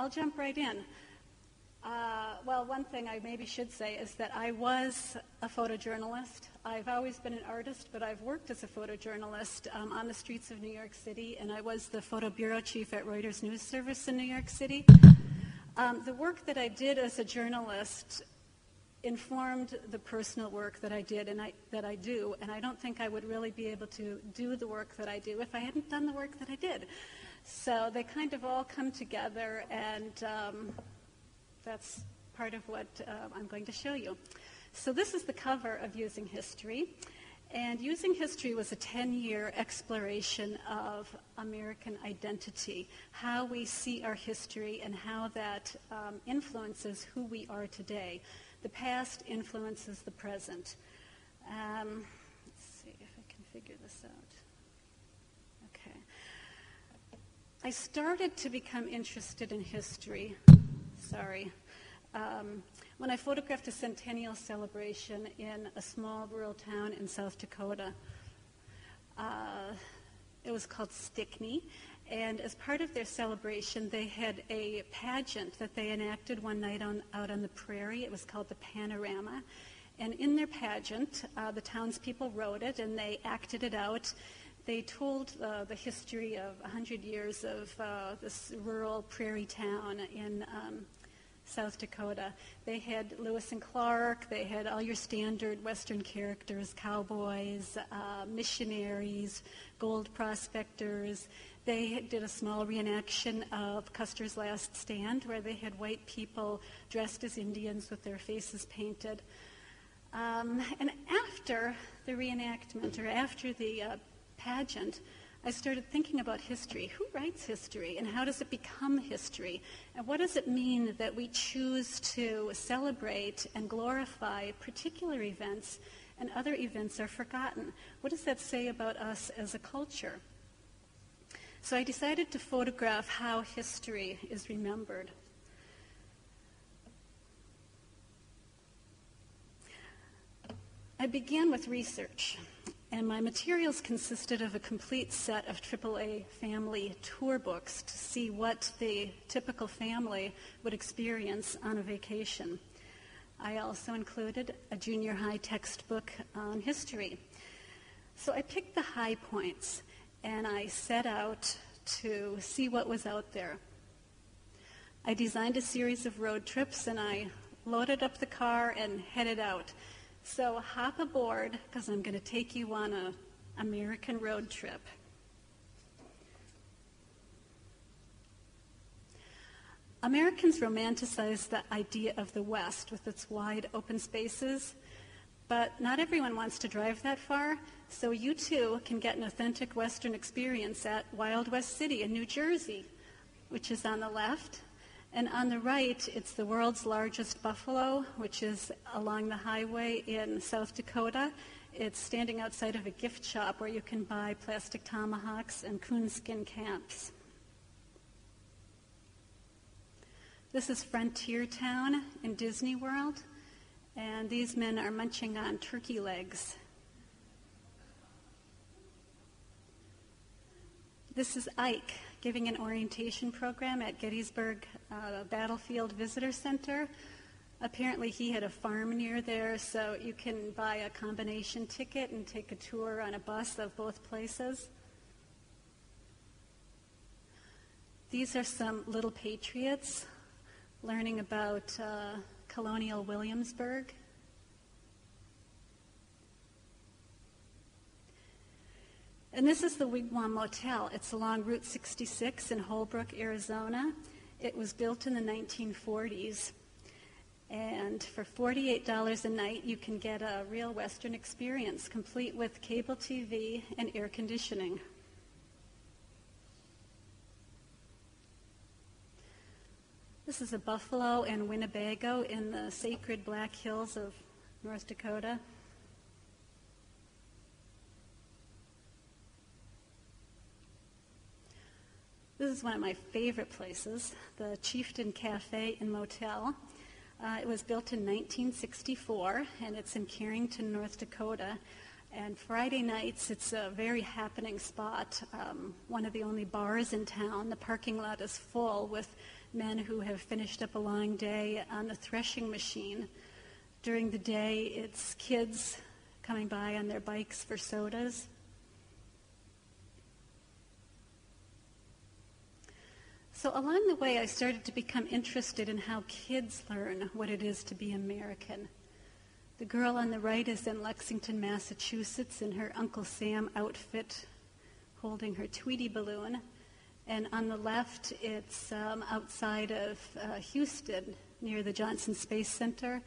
I'll jump right in. Well, one thing I maybe should say is that I was a photojournalist. I've always been an artist, but I've worked as a photojournalist on the streets of New York City, and I was the photo bureau chief at Reuters News Service in New York City. The work that I did as a journalist informed the personal work that I did and that I do, and I don't think I would really be able to do the work that I do if I hadn't done the work that I did. So they kind of all come together, and that's part of what I'm going to show you. So this is the cover of Using History, and Using History was a 10-year exploration of American identity, how we see our history and how that influences who we are today. The past influences the present. Let's see if I can figure this out. Okay. I started to become interested in history. When I photographed a centennial celebration in a small rural town in South Dakota. It was called Stickney, and as part of their celebration, they had a pageant that they enacted one night out on the prairie. It was called the Panorama, and in their pageant, the townspeople wrote it, and they acted it out. They told the history of 100 years of this rural prairie town in South Dakota. They had Lewis and Clark, they had all your standard Western characters, cowboys, missionaries, gold prospectors. They did a small reenaction of Custer's Last Stand, where they had white people dressed as Indians with their faces painted. And after the reenactment, or after the pageant, I started thinking about history. Who writes history, and how does it become history? And what does it mean that we choose to celebrate and glorify particular events and other events are forgotten? What does that say about us as a culture? So I decided to photograph how history is remembered. I began with research. And my materials consisted of a complete set of AAA family tour books to see what the typical family would experience on a vacation. I also included a junior high textbook on history. So I picked the high points, and I set out to see what was out there. I designed a series of road trips, and I loaded up the car and headed out. So hop aboard, because I'm going to take you on an American road trip. Americans romanticize the idea of the West with its wide open spaces, but not everyone wants to drive that far, so you too can get an authentic Western experience at Wild West City in New Jersey, which is on the left. And on the right, it's the world's largest buffalo, which is along the highway in South Dakota. It's standing outside of a gift shop where you can buy plastic tomahawks and coonskin caps. This is Frontier Town in Disney World, and these men are munching on turkey legs. This is Ike giving an orientation program at Gettysburg Battlefield Visitor Center. Apparently he had a farm near there, so you can buy a combination ticket and take a tour on a bus of both places. These are some little patriots learning about colonial Williamsburg. And this is the Wigwam Motel. It's along Route 66 in Holbrook, Arizona. It was built in the 1940s. And for $48 a night, you can get a real Western experience, complete with cable TV and air conditioning. This is a buffalo and Winnebago in the sacred Black Hills of North Dakota. This is one of my favorite places, the Chieftain Cafe and Motel. It was built in 1964, and it's in Carrington, North Dakota. And Friday nights, it's a very happening spot, one of the only bars in town. The parking lot is full with men who have finished up a long day on the threshing machine. During the day, it's kids coming by on their bikes for sodas. So along the way, I started to become interested in how kids learn what it is to be American. The girl on the right is in Lexington, Massachusetts, in her Uncle Sam outfit, holding her Tweety balloon. And on the left, it's outside of Houston, near the Johnson Space Center.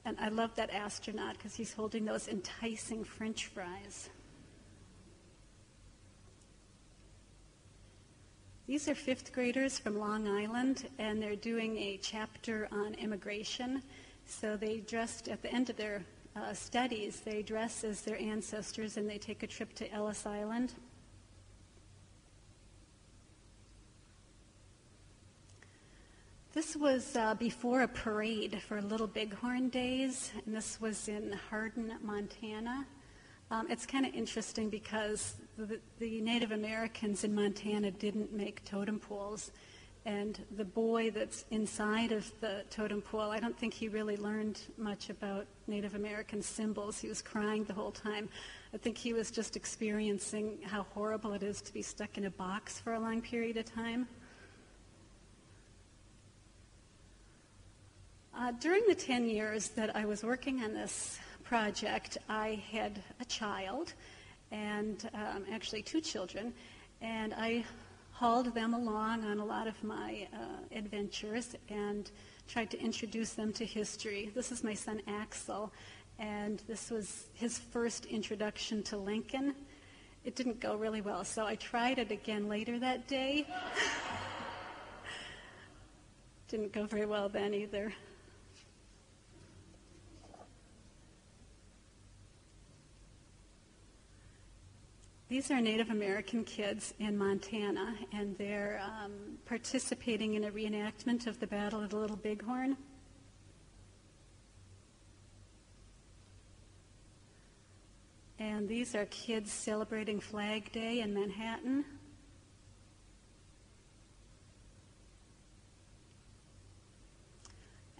And I love that astronaut because he's holding those enticing French fries. These are fifth graders from Long Island, and they're doing a chapter on immigration. So they dressed, at the end of their studies, they dress as their ancestors and they take a trip to Ellis Island. This was before a parade for Little Bighorn Days, and this was in Hardin, Montana. It's kind of interesting because the Native Americans in Montana didn't make totem poles. And the boy that's inside of the totem pole, I don't think he really learned much about Native American symbols. He was crying the whole time. I think he was just experiencing how horrible it is to be stuck in a box for a long period of time. During the 10 years that I was working on this project, I had a child, and actually 2 children, and I hauled them along on a lot of my adventures and tried to introduce them to history. This is my son Axel, and this was his first introduction to Lincoln. It didn't go really well, so I tried it again later that day. Didn't go very well then either. These are Native American kids in Montana, and they're participating in a reenactment of the Battle of the Little Bighorn. And these are kids celebrating Flag Day in Manhattan.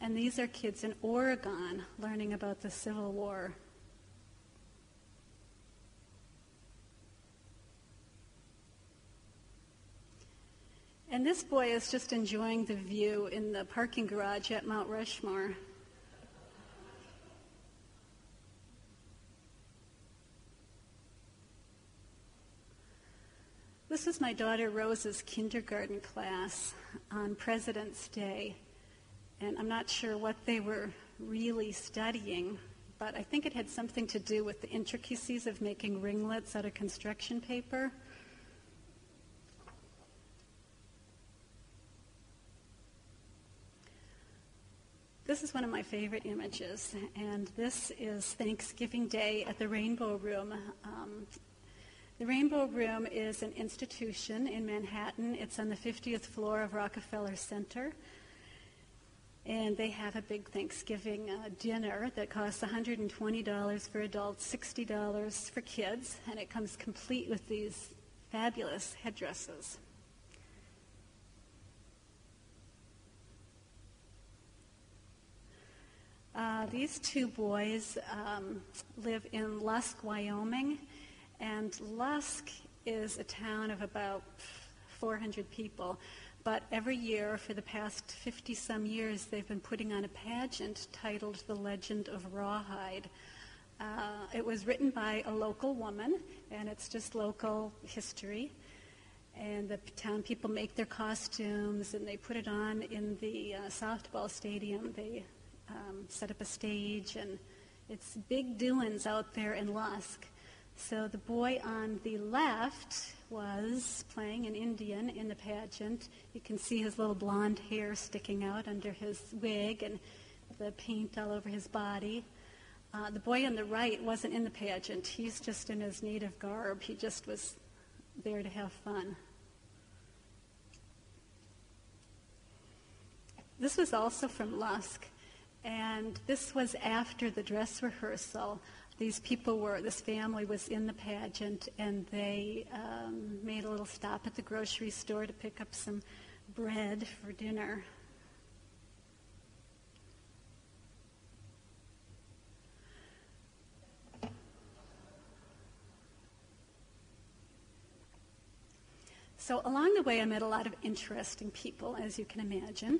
And these are kids in Oregon learning about the Civil War. And this boy is just enjoying the view in the parking garage at Mount Rushmore. This is my daughter Rose's kindergarten class on President's Day. And I'm not sure what they were really studying, but I think it had something to do with the intricacies of making ringlets out of construction paper. This is one of my favorite images, and this is Thanksgiving Day at the Rainbow Room. The Rainbow Room is an institution in Manhattan. It's on the 50th floor of Rockefeller Center, and they have a big Thanksgiving dinner that costs $120 for adults, $60 for kids, and it comes complete with these fabulous headdresses. These 2 boys live in Lusk, Wyoming, and Lusk is a town of about 400 people. But every year for the past 50-some years, they've been putting on a pageant titled The Legend of Rawhide. It was written by a local woman, and it's just local history. And the town people make their costumes, and they put it on in the softball stadium. They set up a stage, and it's big doings out there in Lusk. So the boy on the left was playing an Indian in the pageant. You can see his little blonde hair sticking out under his wig and the paint all over his body. The boy on the right wasn't in the pageant. He's just in his native garb. He just was there to have fun. This was also from Lusk. And this was after the dress rehearsal. This family was in the pageant, and they made a little stop at the grocery store to pick up some bread for dinner. So along the way, I met a lot of interesting people, as you can imagine.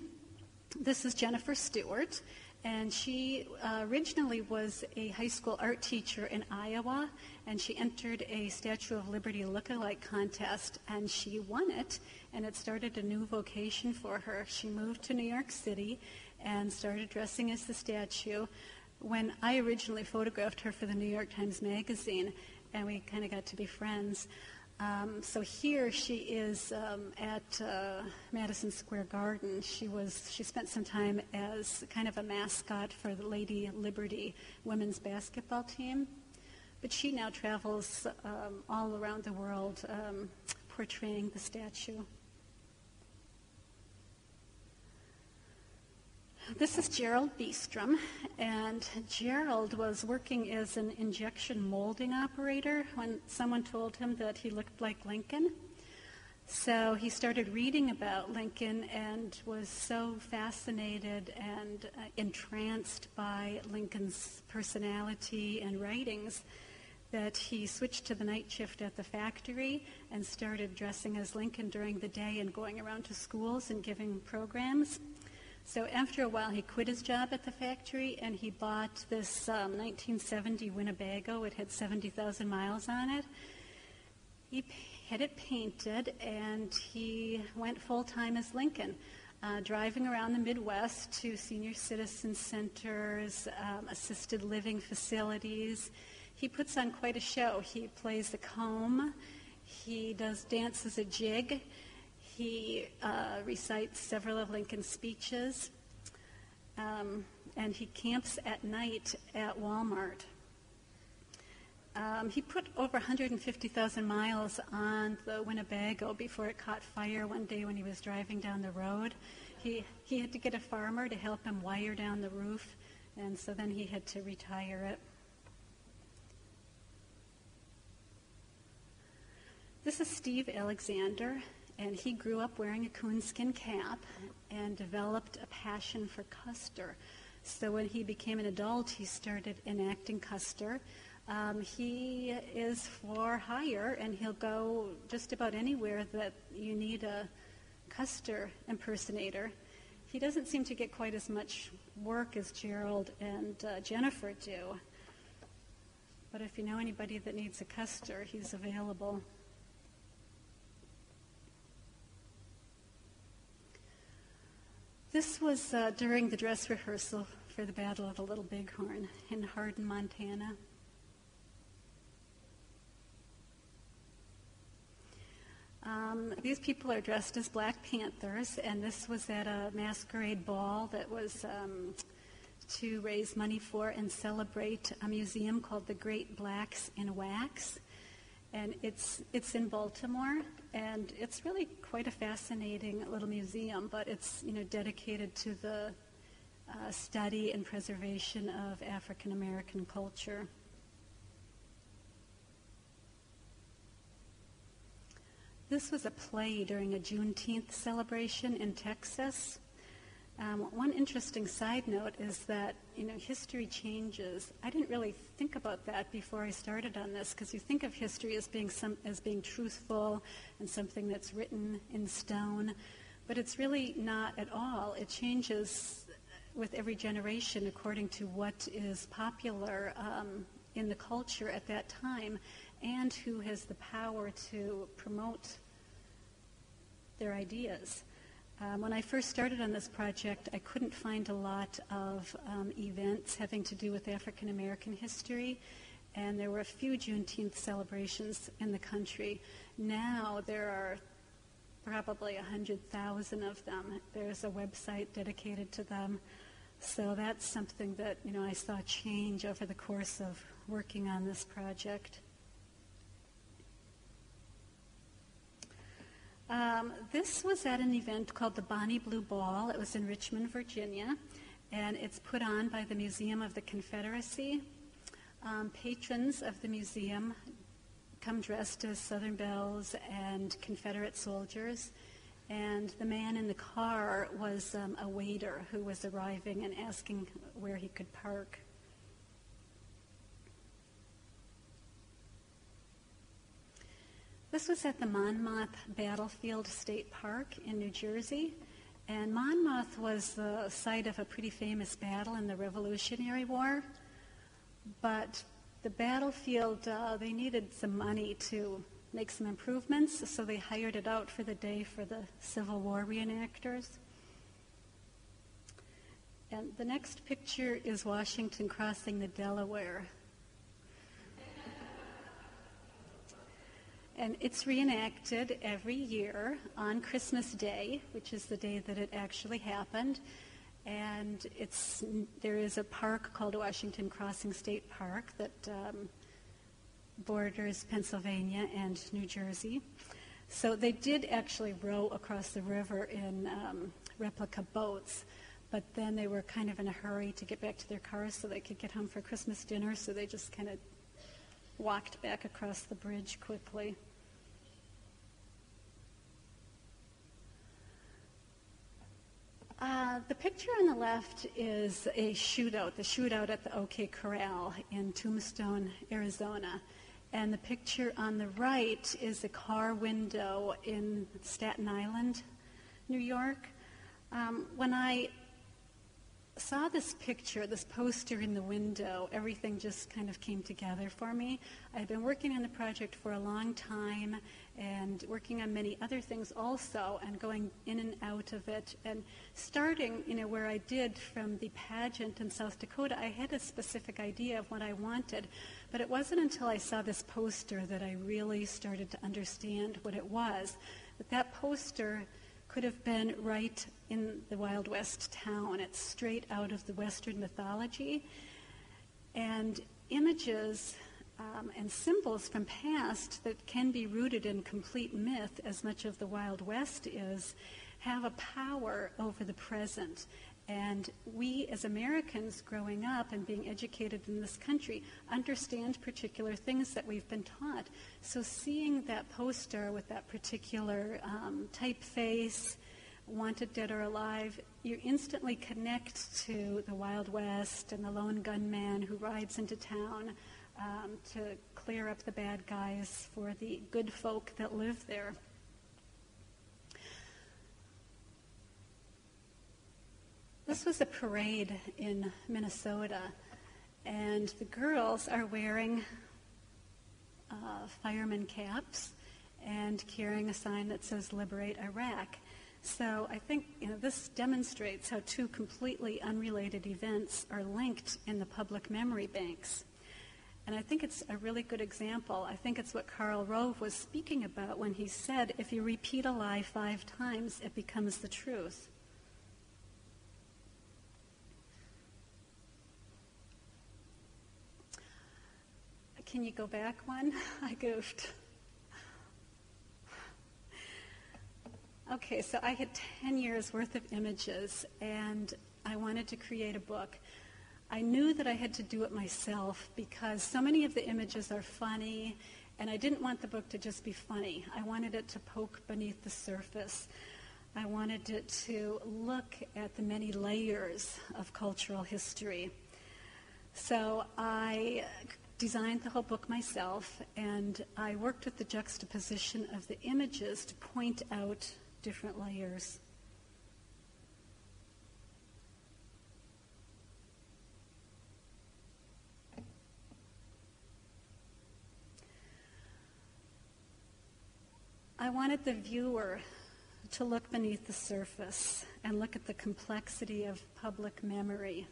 This is Jennifer Stewart, and she originally was a high school art teacher in Iowa, and she entered a Statue of Liberty look-alike contest, and she won it, and it started a new vocation for her. She moved to New York City and started dressing as the statue. When I originally photographed her for the New York Times Magazine, and we kind of got to be friends. So here she is at Madison Square Garden. She spent some time as kind of a mascot for the Lady Liberty women's basketball team. But she now travels all around the world portraying the statue. This is Gerald E Strim, and Gerald was working as an injection molding operator when someone told him that he looked like Lincoln. So he started reading about Lincoln and was so fascinated and entranced by Lincoln's personality and writings that he switched to the night shift at the factory and started dressing as Lincoln during the day and going around to schools and giving programs. So after a while, he quit his job at the factory, and he bought this 1970 Winnebago. It had 70,000 miles on it. He had it painted, and he went full-time as Lincoln, driving around the Midwest to senior citizen centers, assisted living facilities. He puts on quite a show. He plays the comb. He dances a jig. He recites several of Lincoln's speeches, and he camps at night at Walmart. He put over 150,000 miles on the Winnebago before it caught fire one day when he was driving down the road. He had to get a farmer to help him wire down the roof, and so then he had to retire it. This is Steve Alexander. And he grew up wearing a coonskin cap and developed a passion for Custer. So when he became an adult, he started enacting Custer. He is for hire, and he'll go just about anywhere that you need a Custer impersonator. He doesn't seem to get quite as much work as Gerald and Jennifer do. But if you know anybody that needs a Custer, he's available. This was during the dress rehearsal for the Battle of the Little Bighorn in Hardin, Montana. These people are dressed as Black Panthers, and this was at a masquerade ball that was to raise money for and celebrate a museum called the Great Blacks in Wax. And it's in Baltimore, and it's really quite a fascinating little museum, but it's dedicated to the study and preservation of African American culture. This was a play during a Juneteenth celebration in Texas. One interesting side note is that, history changes. I didn't really think about that before I started on this, because you think of history as being truthful and something that's written in stone, but it's really not at all. It changes with every generation according to what is popular in the culture at that time and who has the power to promote their ideas. When I first started on this project, I couldn't find a lot of events having to do with African American history, and there were a few Juneteenth celebrations in the country. Now there are probably 100,000 of them. There's a website dedicated to them. So that's something that I saw change over the course of working on this project. This was at an event called the Bonnie Blue Ball. It was in Richmond, Virginia, and it's put on by the Museum of the Confederacy. Patrons of the museum come dressed as Southern belles and Confederate soldiers, And the man in the car was a waiter who was arriving and asking where he could park. This was at the Monmouth Battlefield State Park in New Jersey. And Monmouth was the site of a pretty famous battle in the Revolutionary War. But the battlefield, they needed some money to make some improvements, so they hired it out for the day for the Civil War reenactors. And the next picture is Washington crossing the Delaware. And it's reenacted every year on Christmas Day, which is the day that it actually happened. And there is a park called Washington Crossing State Park that borders Pennsylvania and New Jersey. So they did actually row across the river in replica boats, but then they were kind of in a hurry to get back to their cars so they could get home for Christmas dinner, so they just kind of walked back across the bridge quickly. The picture on the left is a shootout, the shootout at the OK Corral in Tombstone, Arizona. And the picture on the right is a car window in Staten Island, New York. When I saw this picture, this poster in the window, everything just kind of came together for me. I've been working on the project for a long time and working on many other things also and going in and out of it. And starting, where I did from the pageant in South Dakota, I had a specific idea of what I wanted. But it wasn't until I saw this poster that I really started to understand what it was. That poster could have been right in the Wild West town. It's straight out of the Western mythology. And images and symbols from past that can be rooted in complete myth, as much of the Wild West is, have a power over the present. And we as Americans growing up and being educated in this country understand particular things that we've been taught. So seeing that poster with that particular typeface, wanted dead or alive, you instantly connect to the Wild West and the lone gunman who rides into town to clear up the bad guys for the good folk that live there. This was a parade in Minnesota, and the girls are wearing fireman caps and carrying a sign that says "Liberate Iraq." So I think this demonstrates how two completely unrelated events are linked in the public memory banks. And I think it's a really good example. I think it's what Karl Rove was speaking about when he said, if you repeat a lie 5 times, it becomes the truth. Can you go back one? I goofed. Okay, so I had 10 years worth of images, and I wanted to create a book. I knew that I had to do it myself because so many of the images are funny, and I didn't want the book to just be funny. I wanted it to poke beneath the surface. I wanted it to look at the many layers of cultural history. So I designed the whole book myself, and I worked with the juxtaposition of the images to point out different layers. I wanted the viewer to look beneath the surface and look at the complexity of public memory.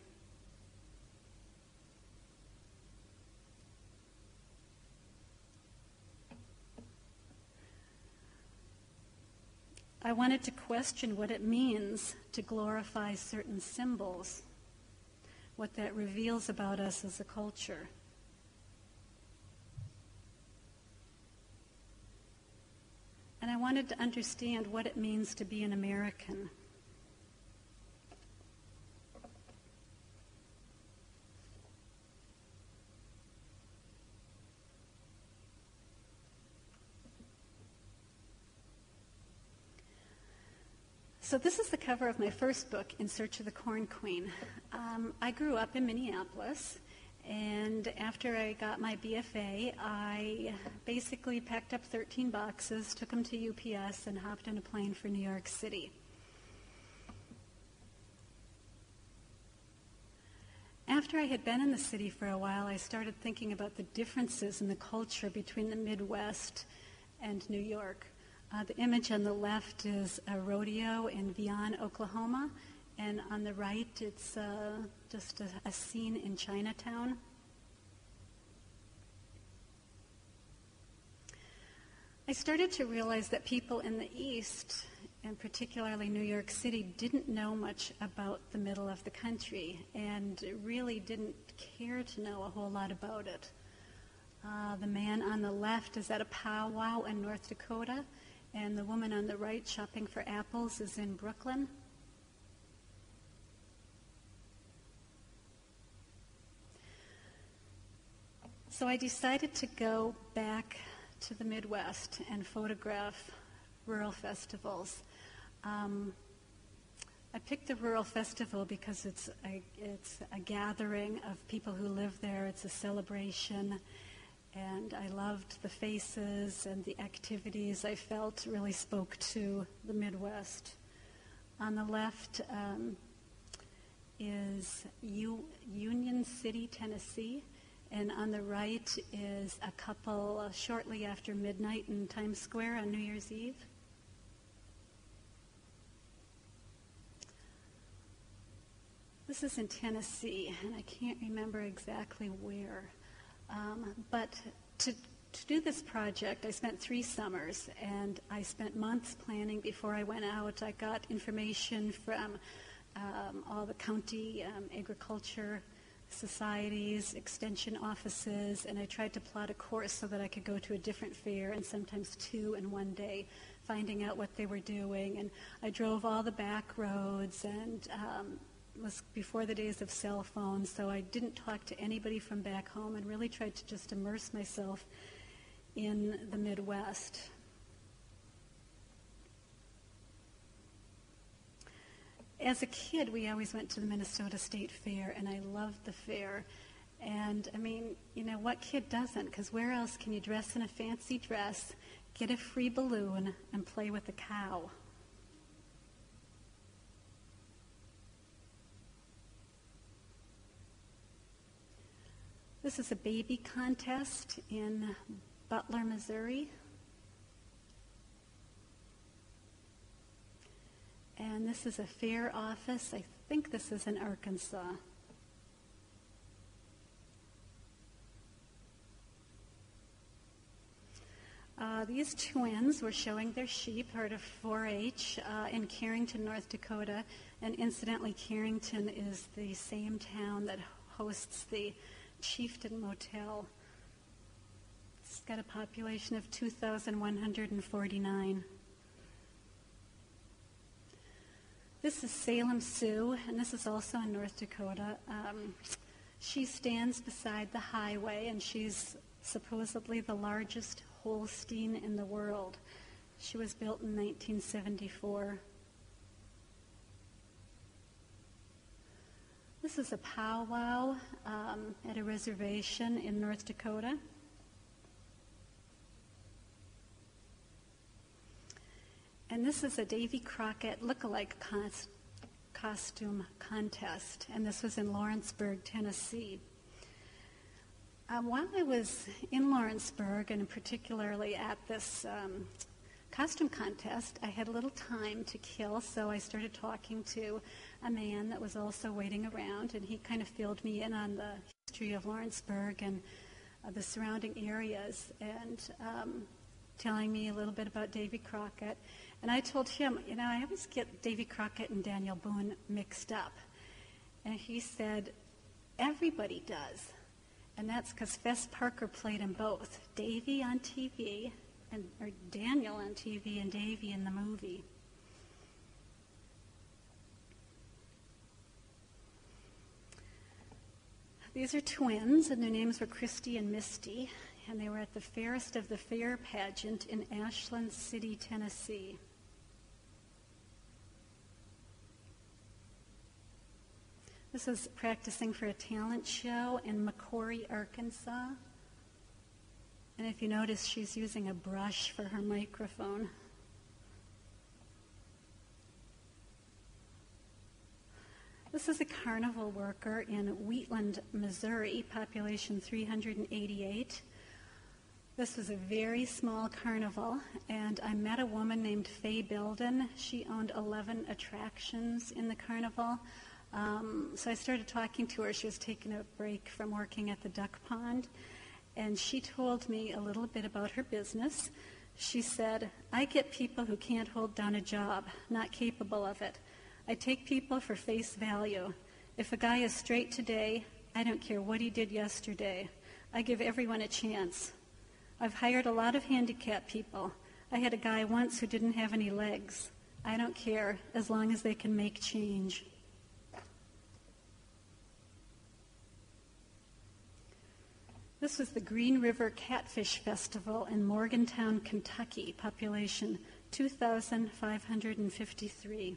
I wanted to question what it means to glorify certain symbols, what that reveals about us as a culture. And I wanted to understand what it means to be an American. So this is the cover of my first book, In Search of the Corn Queen. I grew up in Minneapolis, and after I got my BFA, I basically packed up 13 boxes, took them to UPS, and hopped on a plane for New York City. After I had been in the city for a while, I started thinking about the differences in the culture between the Midwest and New York. The image on the left is a rodeo in Vian, Oklahoma, and on the right it's just a scene in Chinatown. I started to realize that people in the East, and particularly New York City, didn't know much about the middle of the country and really didn't care to know a whole lot about it. The man on the left is at a powwow in North Dakota, and the woman on the right shopping for apples is in Brooklyn. So I decided to go back to the Midwest and photograph rural festivals. I picked the rural festival because it's a gathering of people who live there. It's a celebration. And I loved the faces and the activities I felt really spoke to the Midwest. On the left is Union City, Tennessee, and on the right is a couple shortly after midnight in Times Square on New Year's Eve. This is in Tennessee, and I can't remember exactly where. But to do this project, I spent 3 summers, and I spent months planning before I went out. I got information from all the county agriculture societies, extension offices, and I tried to plot a course so that I could go to a different fair, and sometimes 2 in one day, finding out what they were doing. And I drove all the back roads, and it was before the days of cell phones, so I didn't talk to anybody from back home and really tried to just immerse myself in the Midwest. As a kid, we always went to the Minnesota State Fair, and I loved the fair. And, I mean, you know, what kid doesn't? Because where else can you dress in a fancy dress, get a free balloon, and play with a cow? This is a baby contest in Butler, Missouri. And this is a fair office. I think this is in Arkansas. These twins were showing their sheep, part of 4-H, in Carrington, North Dakota. And incidentally, Carrington is the same town that hosts the Chieftain Motel. It's got a population of 2,149. This is Salem Sue, and this is also in North Dakota. She stands beside the highway, and she's supposedly the largest Holstein in the world. She was built in 1974. This is a powwow at a reservation in North Dakota. And this is a Davy Crockett look-alike costume contest, and this was in Lawrenceburg, Tennessee. While I was in Lawrenceburg, and particularly at this costume contest, I had a little time to kill, so I started talking to a man that was also waiting around, and he kind of filled me in on the history of Lawrenceburg and the surrounding areas, and telling me a little bit about Davy Crockett. And I told him, you know, I always get Davy Crockett and Daniel Boone mixed up. And he said, everybody does. And that's because Fess Parker played them both, Davy on TV, or Daniel on TV and Davy in the movie. These are twins, and their names were Christy and Misty, and they were at the Fairest of the Fair pageant in Ashland City, Tennessee. This is practicing for a talent show in McCory, Arkansas. And if you notice, she's using a brush for her microphone. This is a carnival worker in Wheatland, Missouri, population 388. This was a very small carnival, and I met a woman named Faye Belden. She owned 11 attractions in the carnival. So I started talking to her. She was taking a break from working at the duck pond, and she told me a little bit about her business. She said, "I get people who can't hold down a job, not capable of it. I take people for face value. If a guy is straight today, I don't care what he did yesterday. I give everyone a chance. I've hired a lot of handicapped people. I had a guy once who didn't have any legs. I don't care, as long as they can make change." This was the Green River Catfish Festival in Morgantown, Kentucky, population 2,553.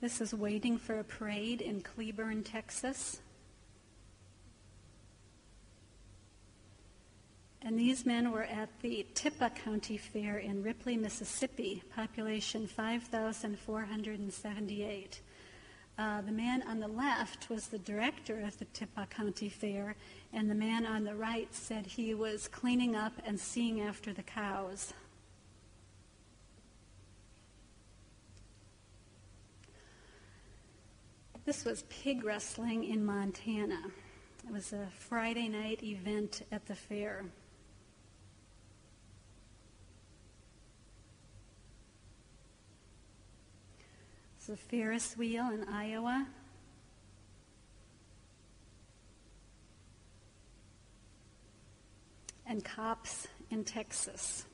This is Waiting for a Parade in Cleburne, Texas. And these men were at the Tippah County Fair in Ripley, Mississippi, population 5,478. The man on the left was the director of the Tippah County Fair, and the man on the right said he was cleaning up and seeing after the cows. This was pig wrestling in Montana. It was a Friday night event at the fair. It's a Ferris wheel in Iowa. And cops in Texas,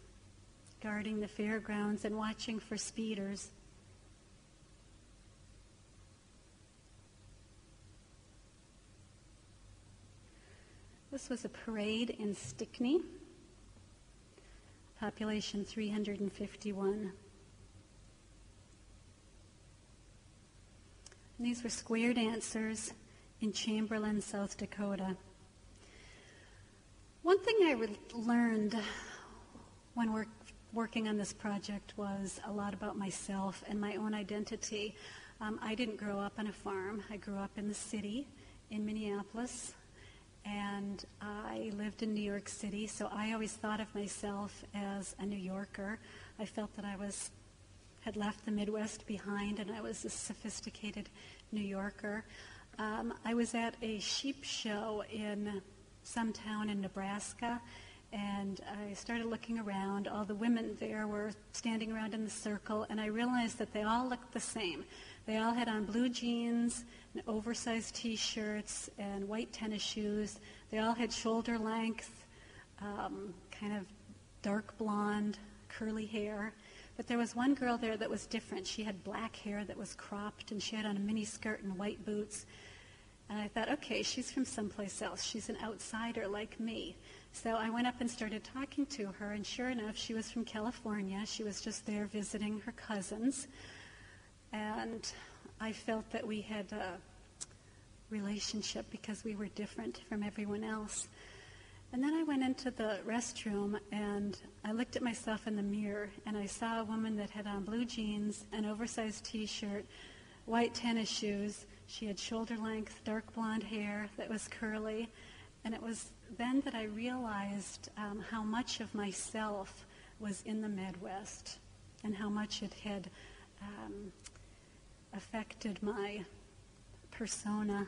guarding the fairgrounds and watching for speeders. This was a parade in Stickney, population 351. And these were square dancers in Chamberlain, South Dakota. One thing I learned when working on this project was a lot about myself and my own identity. I didn't grow up on a farm. I grew up in the city in Minneapolis, and I lived in New York City, so I always thought of myself as a New Yorker. I felt that I had left the Midwest behind, and I was a sophisticated New Yorker. I was at a sheep show in some town in Nebraska, and I started looking around. All the women there were standing around in the circle, and I realized that they all looked the same. They all had on blue jeans and oversized T-shirts and white tennis shoes. They all had shoulder length, kind of dark blonde, curly hair. But there was one girl there that was different. She had black hair that was cropped, and she had on a mini skirt and white boots. And I thought, okay, she's from someplace else. She's an outsider like me. So I went up and started talking to her, and sure enough, she was from California. She was just there visiting her cousins. And I felt that we had a relationship because we were different from everyone else. And then I went into the restroom, and I looked at myself in the mirror, and I saw a woman that had on blue jeans, an oversized T-shirt, white tennis shoes. She had shoulder-length, dark blonde hair that was curly. And it was then that I realized how much of myself was in the Midwest and how much it had affected my persona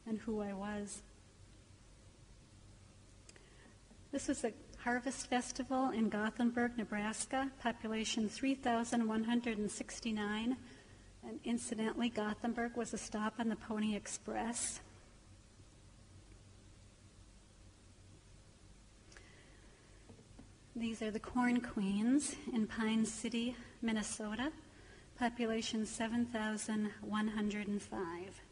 and who I was. This was a harvest festival in Gothenburg, Nebraska, population 3,169. And incidentally, Gothenburg was a stop on the Pony Express. These are the Corn Queens in Pine City, Minnesota, population 7,105.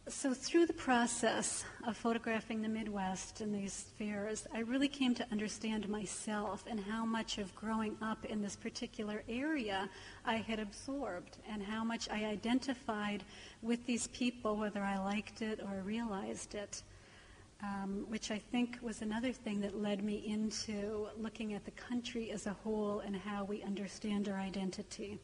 So through the process of photographing the Midwest and these fairs, I really came to understand myself and how much of growing up in this particular area I had absorbed and how much I identified with these people, whether I liked it or realized it, which I think was another thing that led me into looking at the country as a whole and how we understand our identity.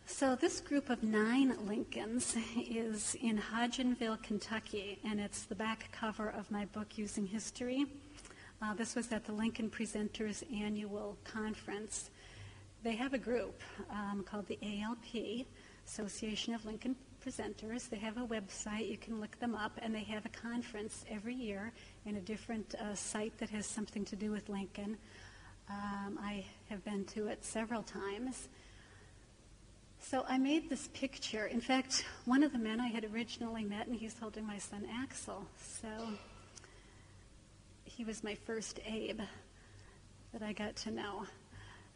So this group of 9 Lincolns is in Hodgenville, Kentucky, and it's the back cover of my book, Using History. This was at the Lincoln Presenters Annual Conference. They have a group called the ALP, Association of Lincoln Presenters. They have a website, you can look them up, and they have a conference every year in a different site that has something to do with Lincoln. I have been to it several times. So I made this picture. In fact, one of the men I had originally met, and he's holding my son Axel. So he was my first Abe that I got to know.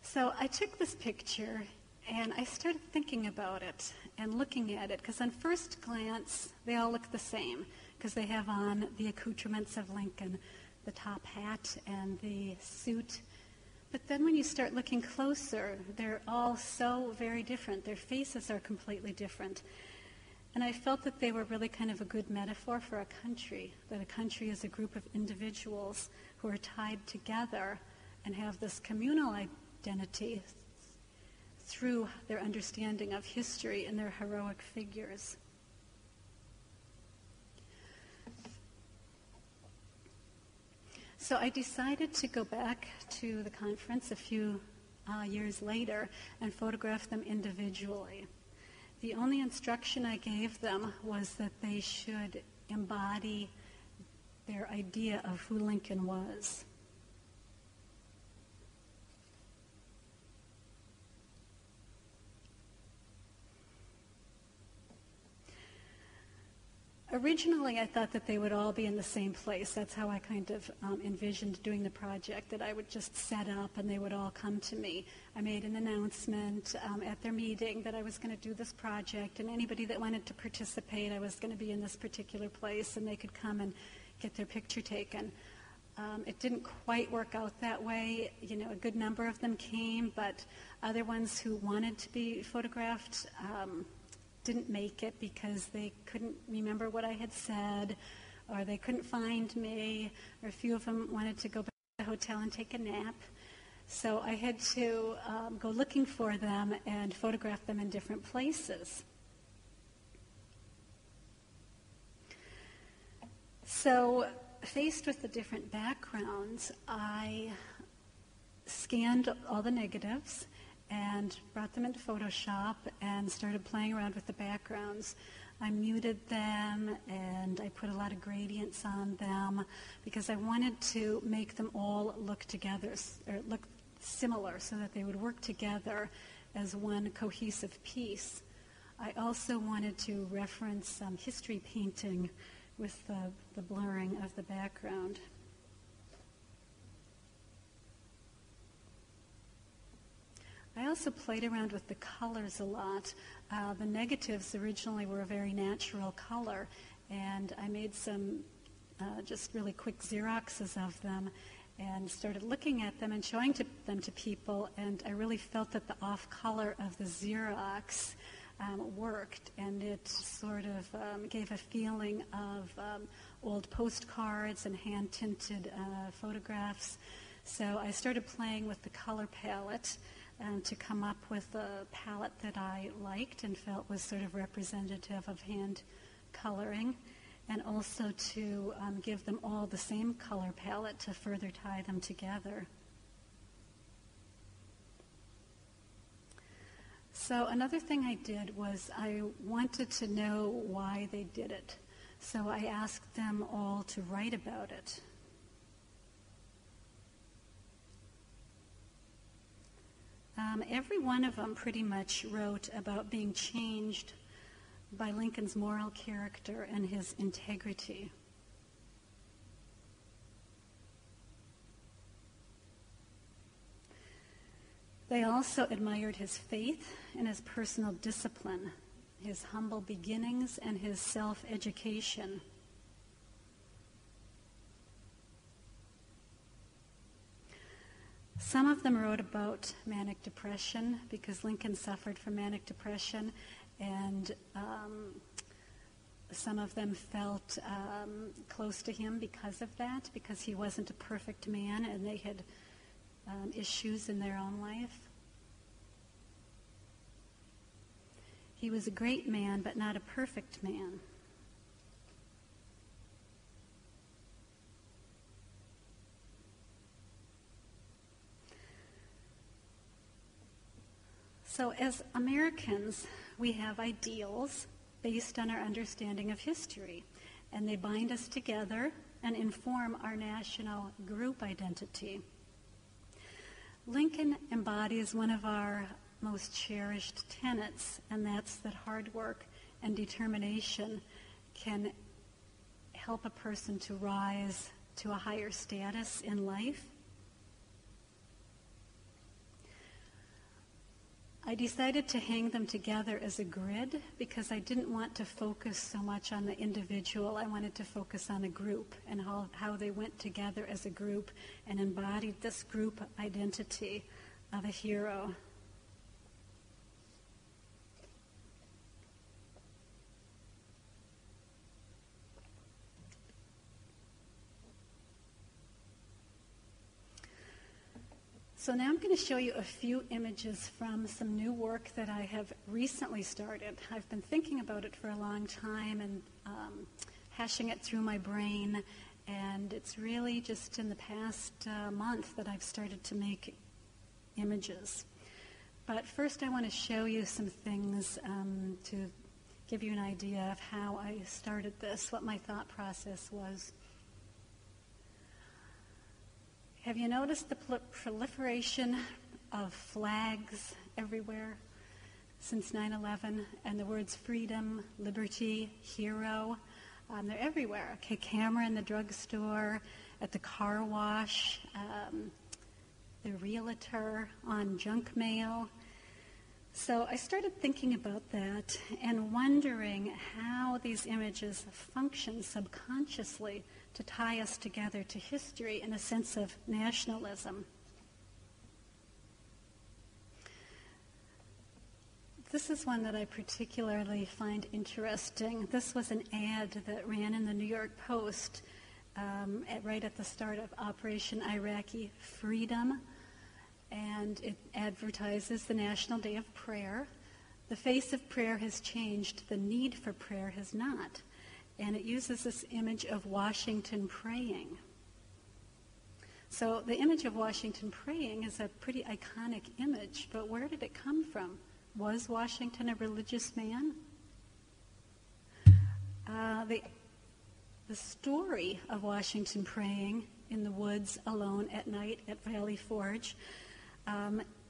So I took this picture, and I started thinking about it and looking at it, because on first glance, they all look the same, because they have on the accoutrements of Lincoln, the top hat and the suit. But then when you start looking closer, they're all so very different. Their faces are completely different. And I felt that they were really kind of a good metaphor for a country, that a country is a group of individuals who are tied together and have this communal identity through their understanding of history and their heroic figures. So I decided to go back to the conference a few years later and photograph them individually. The only instruction I gave them was that they should embody their idea of who Lincoln was. Originally, I thought that they would all be in the same place. That's how I kind of envisioned doing the project, that I would just set up and they would all come to me. I made an announcement at their meeting that I was going to do this project, and anybody that wanted to participate, I was going to be in this particular place, and they could come and get their picture taken. It didn't quite work out that way. You know, a good number of them came, but other ones who wanted to be photographed didn't make it because they couldn't remember what I had said, or they couldn't find me, or a few of them wanted to go back to the hotel and take a nap. So I had to go looking for them and photograph them in different places. So faced with the different backgrounds, I scanned all the negatives and brought them into Photoshop and started playing around with the backgrounds. I muted them and I put a lot of gradients on them because I wanted to make them all look together, or look similar, so that they would work together as one cohesive piece. I also wanted to reference history painting with the blurring of the background. I also played around with the colors a lot. The negatives originally were a very natural color, and I made some just really quick Xeroxes of them and started looking at them and showing them to people, and I really felt that the off-color of the Xerox worked, and it sort of gave a feeling of old postcards and hand-tinted photographs. So I started playing with the color palette to come up with a palette that I liked and felt was sort of representative of hand coloring, and also to give them all the same color palette to further tie them together. So another thing I did was I wanted to know why they did it. So I asked them all to write about it. Every one of them pretty much wrote about being changed by Lincoln's moral character and his integrity. They also admired his faith and his personal discipline, his humble beginnings, and his self-education. Some of them wrote about manic depression because Lincoln suffered from manic depression, and some of them felt close to him because of that, because he wasn't a perfect man and they had issues in their own life. He was a great man, but not a perfect man. So as Americans, we have ideals based on our understanding of history, and they bind us together and inform our national group identity. Lincoln embodies one of our most cherished tenets, and that's that hard work and determination can help a person to rise to a higher status in life. I decided to hang them together as a grid because I didn't want to focus so much on the individual. I wanted to focus on a group and how they went together as a group and embodied this group identity of a hero. So now I'm going to show you a few images from some new work that I have recently started. I've been thinking about it for a long time and hashing it through my brain, and it's really just in the past month that I've started to make images. But first I want to show you some things to give you an idea of how I started this, what my thought process was. Have you noticed the proliferation of flags everywhere since 9/11? And the words freedom, liberty, hero, they're everywhere. Okay, camera in the drugstore, at the car wash, the realtor, on junk mail. So I started thinking about that and wondering how these images function subconsciously to tie us together to history in a sense of nationalism. This is one that I particularly find interesting. This was an ad that ran in the New York Post right at the start of Operation Iraqi Freedom, and it advertises the National Day of Prayer. The face of prayer has changed, the need for prayer has not. And it uses this image of Washington praying. So the image of Washington praying is a pretty iconic image, but where did it come from? Was Washington a religious man? The story of Washington praying in the woods alone at night at Valley Forge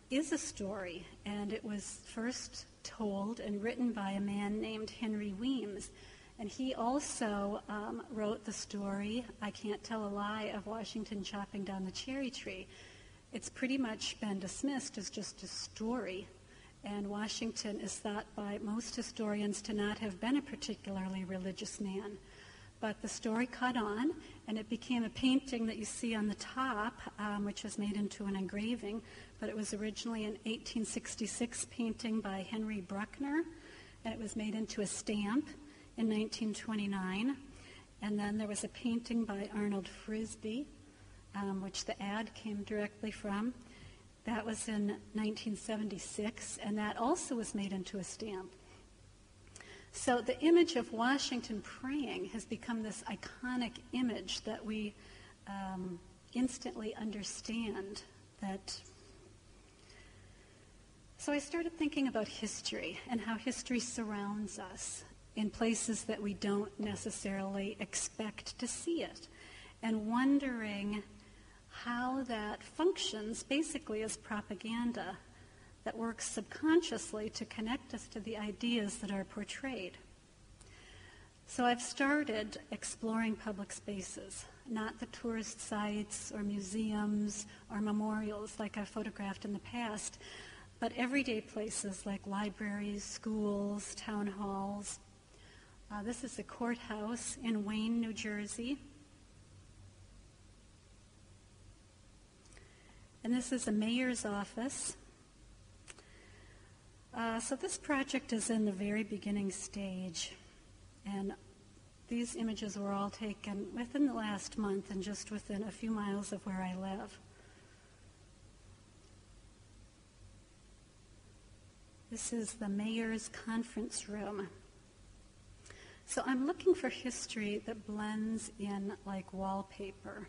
is a story, and it was first told and written by a man named Henry Weems. And he also wrote the story, I Can't Tell a Lie, of Washington chopping down the cherry tree. It's pretty much been dismissed as just a story, and Washington is thought by most historians to not have been a particularly religious man. But the story caught on, and it became a painting that you see on the top, which was made into an engraving, but it was originally an 1866 painting by Henry Bruckner, and it was made into a stamp in 1929, and then there was a painting by Arnold Frisbee, which the ad came directly from. That was in 1976, and that also was made into a stamp. So the image of Washington praying has become this iconic image that we instantly understand that. So I started thinking about history and how history surrounds us in places that we don't necessarily expect to see it, and wondering how that functions basically as propaganda that works subconsciously to connect us to the ideas that are portrayed. So I've started exploring public spaces. not the tourist sites or museums or memorials like I've photographed in the past, but everyday places like libraries, schools, town halls. This is the courthouse in Wayne, New Jersey. And this is the mayor's office. So this project is in the very beginning stage. And these images were all taken within the last month and just within a few miles of where I live. This is the mayor's conference room. So I'm looking for history that blends in like wallpaper.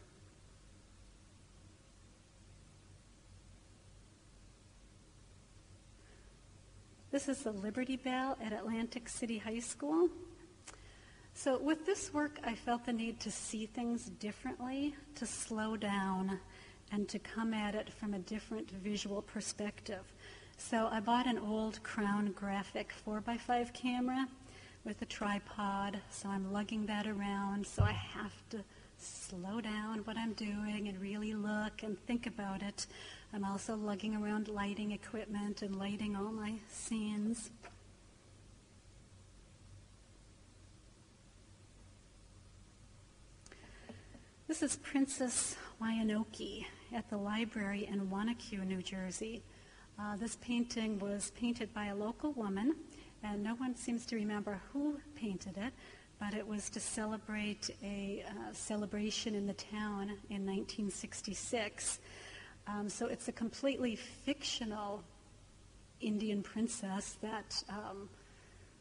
This is the Liberty Bell at Atlantic City High School. So with this work, I felt the need to see things differently, to slow down, and to come at it from a different visual perspective. So I bought an old Crown Graphic 4x5 camera with a tripod, so I'm lugging that around, so I have to slow down what I'm doing and really look and think about it. I'm also lugging around lighting equipment and lighting all my scenes. This is Princess Wyanoke at the library in Wanacue, New Jersey. This painting was painted by a local woman, and no one seems to remember who painted it, but it was to celebrate a celebration in the town in 1966. So it's a completely fictional Indian princess that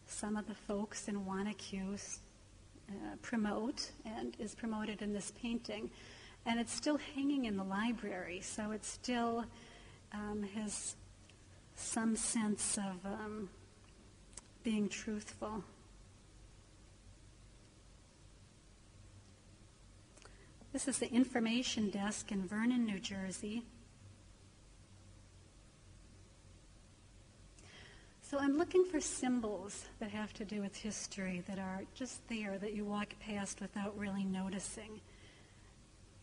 some of the folks in Wanacue promote and is promoted in this painting. And it's still hanging in the library, so it still has some sense of being truthful. This is the information desk in Vernon, New Jersey. So I'm looking for symbols that have to do with history that are just there, that you walk past without really noticing.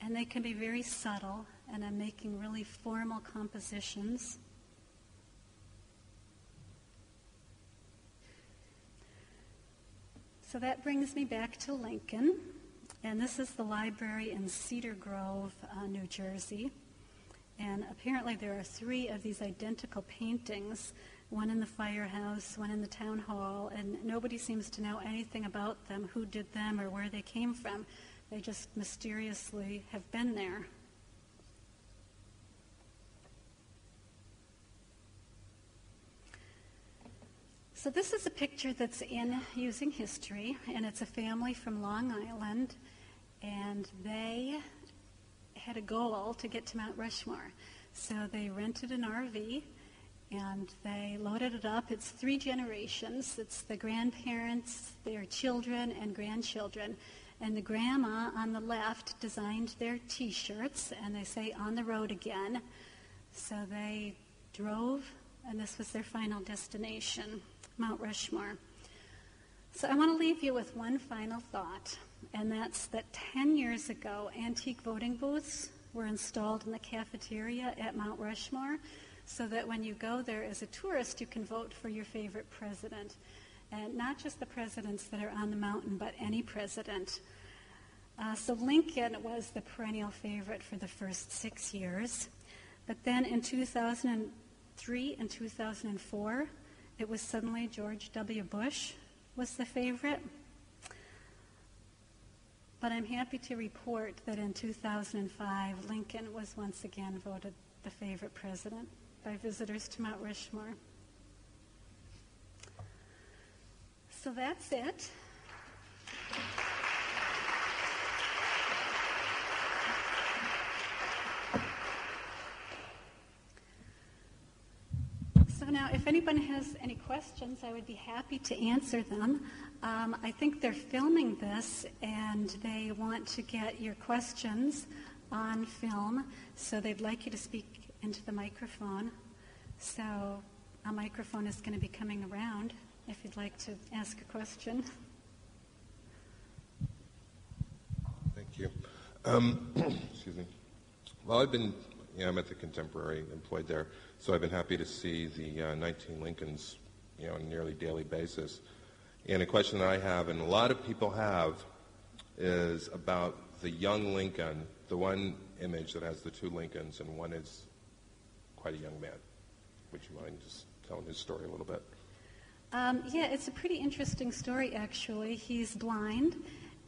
And they can be very subtle, and I'm making really formal compositions. So that brings me back to Lincoln. And this is the library in Cedar Grove, New Jersey. And apparently there are 3 of these identical paintings, one in the firehouse, one in the town hall, and nobody seems to know anything about them, who did them or where they came from. They just mysteriously have been there. So this is a picture that's in Using History, and it's a family from Long Island, and they had a goal to get to Mount Rushmore. So they rented an RV, and they loaded it up. It's 3 generations. It's the grandparents, their children, and grandchildren. And the grandma on the left designed their T-shirts, and they say, "On the road again." So they drove, and this was their final destination, Mount Rushmore. So I want to leave you with one final thought, and that's that 10 years ago, antique voting booths were installed in the cafeteria at Mount Rushmore so that when you go there as a tourist, you can vote for your favorite president. And not just the presidents that are on the mountain, but any president. So Lincoln was the perennial favorite for the first 6 years. But then in 2003 and 2004, it was suddenly George W. Bush was the favorite. But I'm happy to report that in 2005, Lincoln was once again voted the favorite president by visitors to Mount Rushmore. So that's it. So now, if anyone has any questions, I would be happy to answer them. I think they're filming this, and they want to get your questions on film, so they'd like you to speak into the microphone. So a microphone is going to be coming around if you'd like to ask a question. Thank you. Excuse me. Well, I'm at the Contemporary, employed there, so I've been happy to see the 19 Lincolns, on a nearly daily basis. And a question that I have, and a lot of people have, is about the young Lincoln, the one image that has the two Lincolns, and one is quite a young man. Would you mind just telling his story a little bit? Yeah, it's a pretty interesting story, actually. He's blind,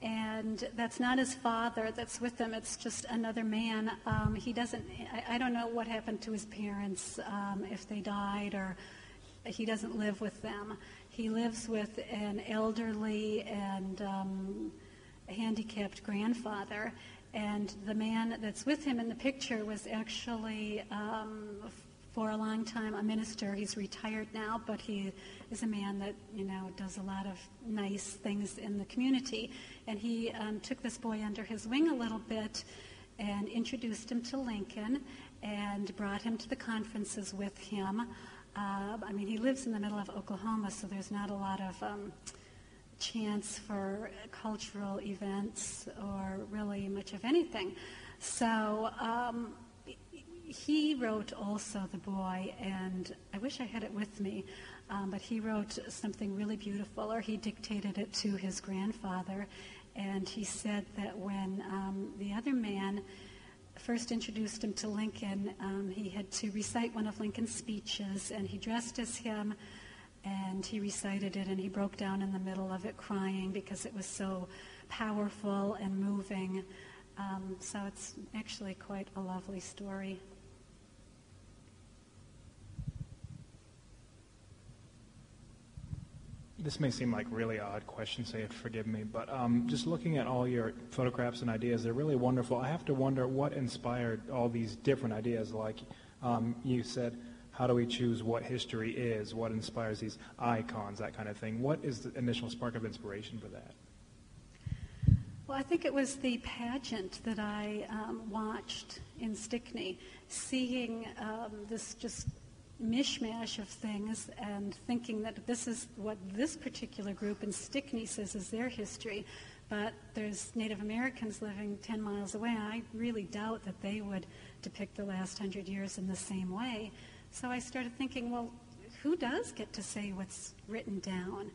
and that's not his father that's with him. It's just another man. I don't know what happened to his parents, if they died, or he doesn't live with them. He lives with an elderly and handicapped grandfather, and the man that's with him in the picture was actually for a long time a minister. He's retired now, but he is a man that does a lot of nice things in the community. And he took this boy under his wing a little bit and introduced him to Lincoln and brought him to the conferences with him. He lives in the middle of Oklahoma, so there's not a lot of chance for cultural events or really much of anything. So he wrote also, the boy, and I wish I had it with me, but he wrote something really beautiful, or he dictated it to his grandfather, and he said that when the other man first introduced him to Lincoln, he had to recite one of Lincoln's speeches, and he dressed as him, and he recited it, and he broke down in the middle of it crying because it was so powerful and moving. So it's actually quite a lovely story. This may seem like a really odd question, so forgive me, but just looking at all your photographs and ideas, they're really wonderful. I have to wonder what inspired all these different ideas. Like you said, how do we choose what history is? What inspires these icons, that kind of thing? What is the initial spark of inspiration for that? Well, I think it was the pageant that I watched in Stickney, seeing this just mishmash of things and thinking that this is what this particular group in Stickney says is their history, but there's Native Americans living 10 miles away, and I really doubt that they would depict the last 100 years in the same way. So I started thinking, well, who does get to say what's written down?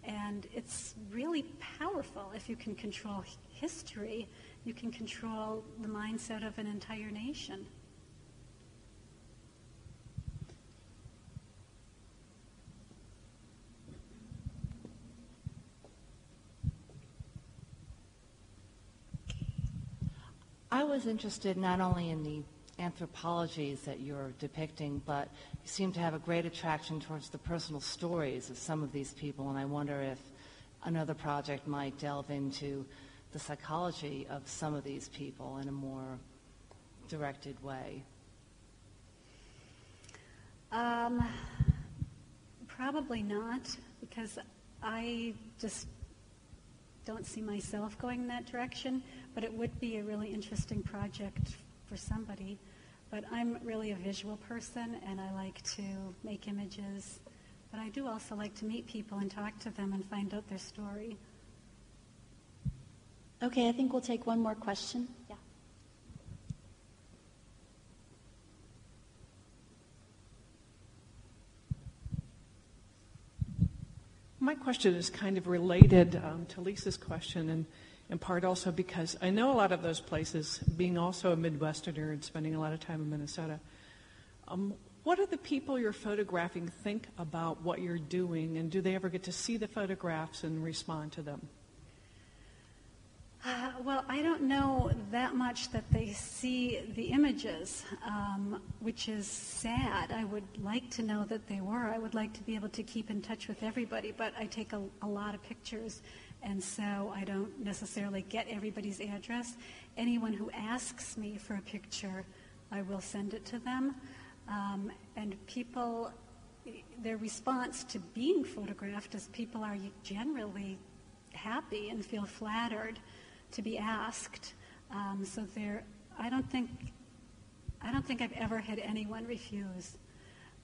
And it's really powerful. If you can control history, you can control the mindset of an entire nation. I was interested not only in the anthropologies that you're depicting, but you seem to have a great attraction towards the personal stories of some of these people, and I wonder if another project might delve into the psychology of some of these people in a more directed way. Probably not, because I just don't see myself going in that direction, but it would be a really interesting project for somebody. But I'm really a visual person, and I like to make images, but I do also like to meet people and talk to them and find out their story. Okay, I think we'll take one more question. Yeah. My question is kind of related to Lisa's question, and in part also because I know a lot of those places, being also a Midwesterner and spending a lot of time in Minnesota. What do the people you're photographing think about what you're doing, and do they ever get to see the photographs and respond to them? Well, I don't know that much that they see the images, which is sad. I would like to know that they were. I would like to be able to keep in touch with everybody, but I take a lot of pictures, and so I don't necessarily get everybody's address. Anyone who asks me for a picture, I will send it to them. And people, their response to being photographed is people are generally happy and feel flattered to be asked. So I don't think I've ever had anyone refuse.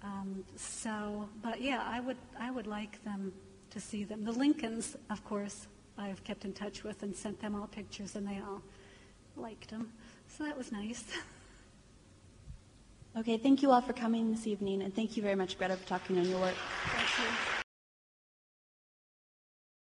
But yeah, I would like them to see them. The Lincolns, of course, I've kept in touch with and sent them all pictures, and they all liked them. So that was nice. Okay, thank you all for coming this evening, and thank you very much, Greta, for talking on your work. Thank you.